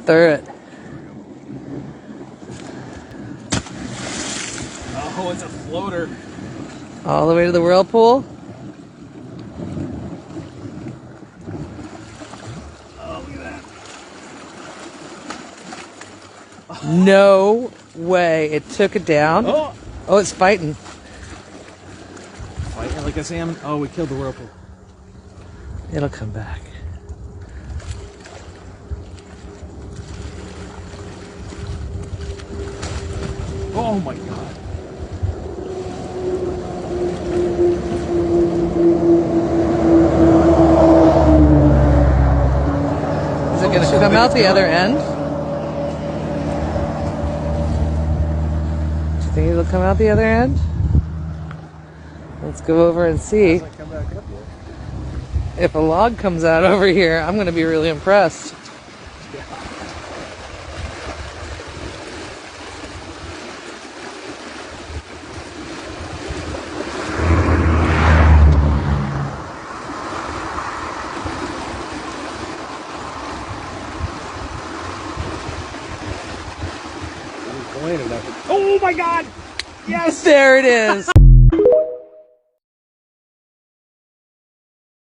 through it. Oh, it's a floater. All the way to the whirlpool. Oh, look at that. No way. It took it down. Oh, Oh, it's fighting. fighting like a salmon. Oh, we killed the whirlpool. It'll come back. Oh my god. Is it going to come out the other end? Do you think it'll come out the other end? Let's go over and see. Come back up yet. If a log comes out over here, I'm going to be really impressed. Oh my god! Yes! There it is.